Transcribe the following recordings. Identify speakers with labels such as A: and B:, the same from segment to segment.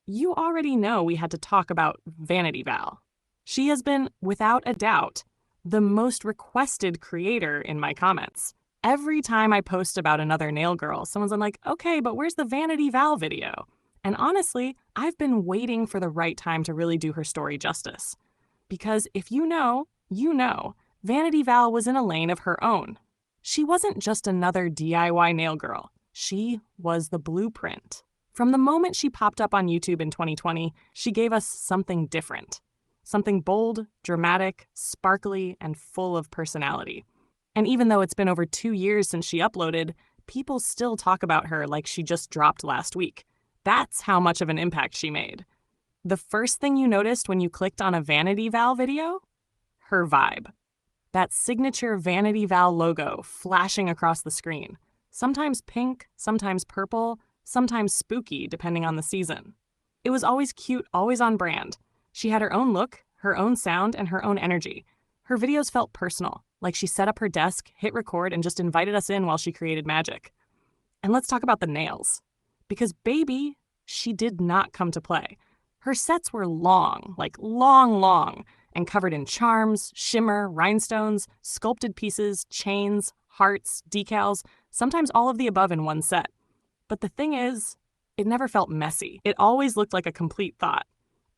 A: you already know we had to talk about Vanity Val. She has been, without a doubt, the most requested creator in my comments. Every time I post about another nail girl, someone's like, okay, but where's the Vanity Val video? And honestly, I've been waiting for the right time to really do her story justice. Because if you know, you know, Vanity Val was in a lane of her own. She wasn't just another DIY nail girl. She was the blueprint. From the moment she popped up on YouTube in 2020, she gave us something different. Something bold, dramatic, sparkly, and full of personality. And even though it's been over 2 years since she uploaded, people still talk about her like she just dropped last week. That's how much of an impact she made. The first thing you noticed when you clicked on a Vanity Val video? Her vibe. That signature Vanity Val logo flashing across the screen. Sometimes pink, sometimes purple, sometimes spooky, depending on the season. It was always cute, always on brand. She had her own look, her own sound, and her own energy. Her videos felt personal, like she set up her desk, hit record, and just invited us in while she created magic. And let's talk about the nails. Because baby, she did not come to play. Her sets were long, like long, and covered in charms, shimmer, rhinestones, sculpted pieces, chains, hearts, decals, sometimes all of the above in one set. But the thing is, it never felt messy. It always looked like a complete thought.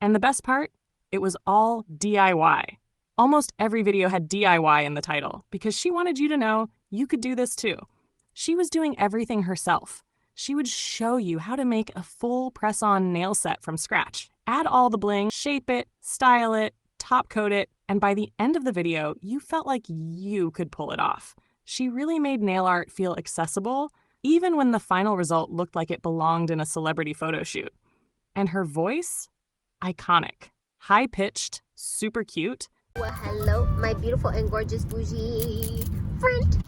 A: And the best part? It was all DIY. Almost every video had DIY in the title because she wanted you to know you could do this too. She was doing everything herself. She would show you how to make a full press-on nail set from scratch. Add all the bling, shape it, style it, top coat it, and by the end of the video, you felt like you could pull it off. She really made nail art feel accessible, even when the final result looked like it belonged in a celebrity photo shoot. And her voice? Iconic. High-pitched, super cute.
B: Well, hello, my beautiful and gorgeous bougie friend.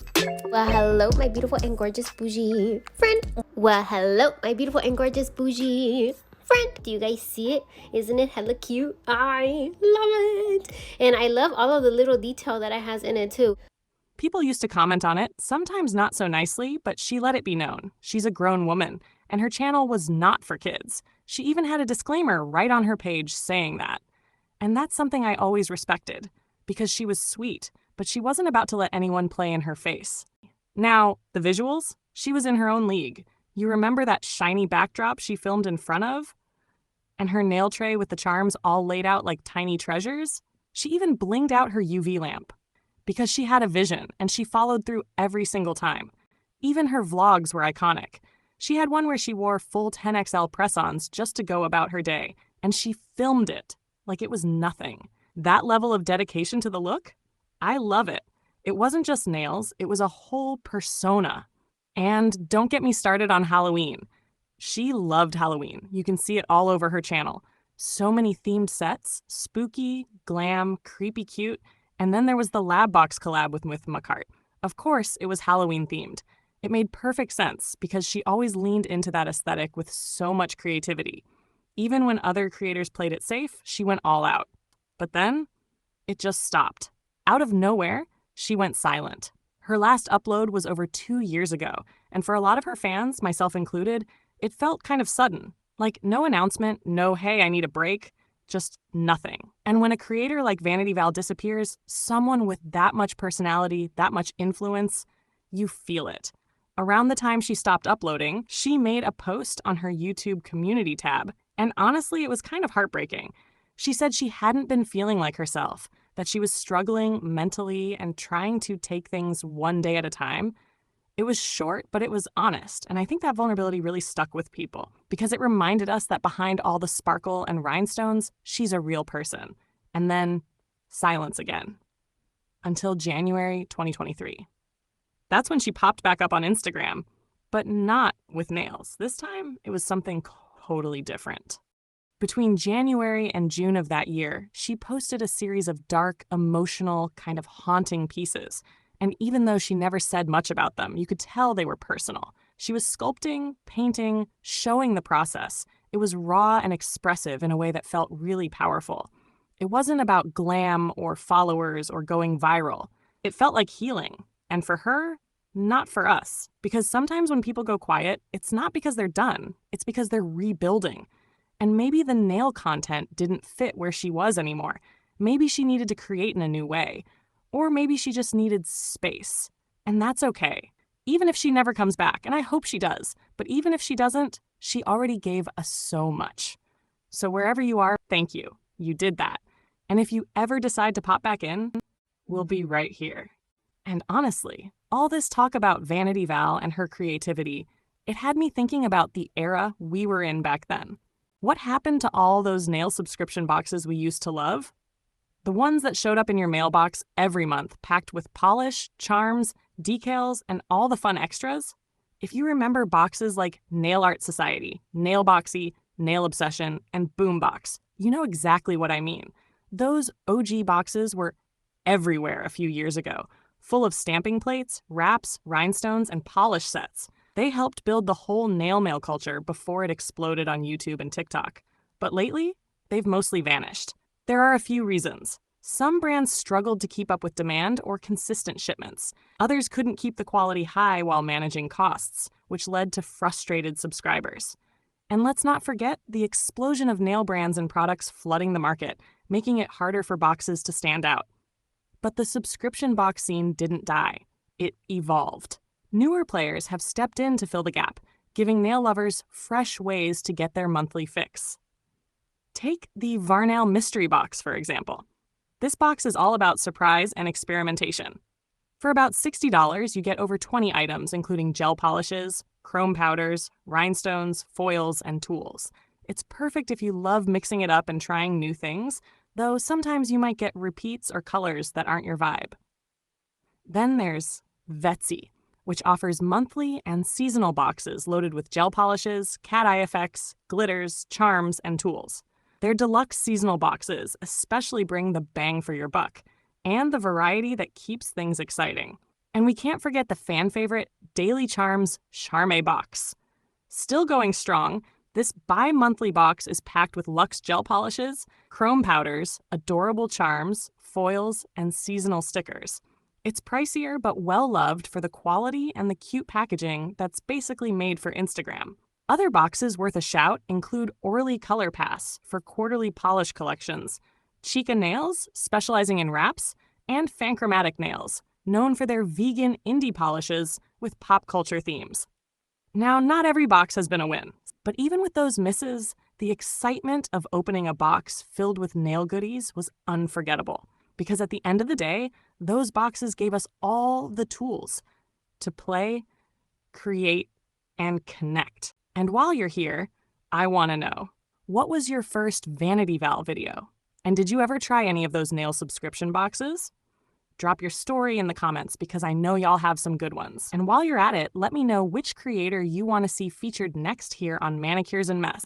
B: Well, hello, my beautiful and gorgeous bougie friend. Well, hello, my beautiful and gorgeous bougie friend. Do you guys see it? Isn't it hella cute? I love it. And I love all of the little detail that it has in it too.
A: People used to comment on it, sometimes not so nicely, but she let it be known. She's a grown woman, and her channel was not for kids. She even had a disclaimer right on her page saying that. And that's something I always respected, because she was sweet, but she wasn't about to let anyone play in her face. Now, the visuals? She was in her own league. You remember that shiny backdrop she filmed in front of? And her nail tray with the charms all laid out like tiny treasures? She even blinged out her UV lamp. Because she had a vision, and she followed through every single time. Even her vlogs were iconic. She had one where she wore full 10XL press-ons just to go about her day, and she filmed it like it was nothing. That level of dedication to the look? I love it. It wasn't just nails, it was a whole persona. And don't get me started on Halloween. She loved Halloween. You can see it all over her channel. So many themed sets, spooky, glam, creepy cute, and then there was the Nailboxy collab with Macart. Of course, it was Halloween themed. It made perfect sense because she always leaned into that aesthetic with so much creativity. Even when other creators played it safe, she went all out. But then, it just stopped. Out of nowhere, she went silent. Her last upload was over 2 years ago, and for a lot of her fans, myself included, it felt kind of sudden. Like no announcement, no hey, I need a break, just nothing. And when a creator like Vanity Val disappears, someone with that much personality, that much influence, you feel it. Around the time she stopped uploading, she made a post on her YouTube community tab, and honestly, it was kind of heartbreaking. She said she hadn't been feeling like herself, that she was struggling mentally and trying to take things one day at a time. It was short, but it was honest, and I think that vulnerability really stuck with people because it reminded us that behind all the sparkle and rhinestones, she's a real person. And then silence again. Until January 2023. That's when she popped back up on Instagram, but not with nails. This time, it was something totally different. Between January and June of that year, she posted a series of dark, emotional, kind of haunting pieces. And even though she never said much about them, you could tell they were personal. She was sculpting, painting, showing the process. It was raw and expressive in a way that felt really powerful. It wasn't about glam or followers or going viral. It felt like healing. And for her, not for us. Because sometimes when people go quiet, it's not because they're done. It's because they're rebuilding. And maybe the nail content didn't fit where she was anymore. Maybe she needed to create in a new way. Or maybe she just needed space. And that's okay. Even if she never comes back, and I hope she does, but even if she doesn't, she already gave us so much. So wherever you are, thank you. You did that. And if you ever decide to pop back in, we'll be right here. And honestly, all this talk about Vanity Val and her creativity, it had me thinking about the era we were in back then. What happened to all those nail subscription boxes we used to love? The ones that showed up in your mailbox every month, packed with polish, charms, decals, and all the fun extras? If you remember boxes like Nail Art Society, Nailboxy, Nail Obsession, and Boom Box, you know exactly what I mean. Those OG boxes were everywhere a few years ago, full of stamping plates, wraps, rhinestones, and polish sets. They helped build the whole nail mail culture before it exploded on YouTube and TikTok. But lately, they've mostly vanished. There are a few reasons. Some brands struggled to keep up with demand or consistent shipments. Others couldn't keep the quality high while managing costs, which led to frustrated subscribers. And let's not forget the explosion of nail brands and products flooding the market, making it harder for boxes to stand out. But the subscription box scene didn't die. It evolved. Newer players have stepped in to fill the gap, giving nail lovers fresh ways to get their monthly fix. Take the Varnail mystery box, for example. This box is all about surprise and experimentation. For about $60, you get over 20 items, including gel polishes, chrome powders, rhinestones, foils, and tools. It's perfect if you love mixing it up and trying new things, though sometimes you might get repeats or colors that aren't your vibe. Then there's Vettsy, which offers monthly and seasonal boxes loaded with gel polishes, cat eye effects, glitters, charms, and tools. Their deluxe seasonal boxes especially bring the bang for your buck, and the variety that keeps things exciting. And we can't forget the fan favorite Daily Charms Charme Box. Still going strong, this bi-monthly box is packed with luxe gel polishes, chrome powders, adorable charms, foils, and seasonal stickers. It's pricier but well-loved for the quality and the cute packaging that's basically made for Instagram. Other boxes worth a shout include Orly Color Pass for quarterly polish collections, Chica Nails, specializing in wraps, and Fanchromatic Nails, known for their vegan indie polishes with pop culture themes. Now, not every box has been a win, but even with those misses, the excitement of opening a box filled with nail goodies was unforgettable. Because at the end of the day, those boxes gave us all the tools to play, create, and connect. And while you're here, I want to know, what was your first Vanity Val video? And did you ever try any of those nail subscription boxes? Drop your story in the comments because I know y'all have some good ones. And while you're at it, let me know which creator you want to see featured next here on Manicures and Mess.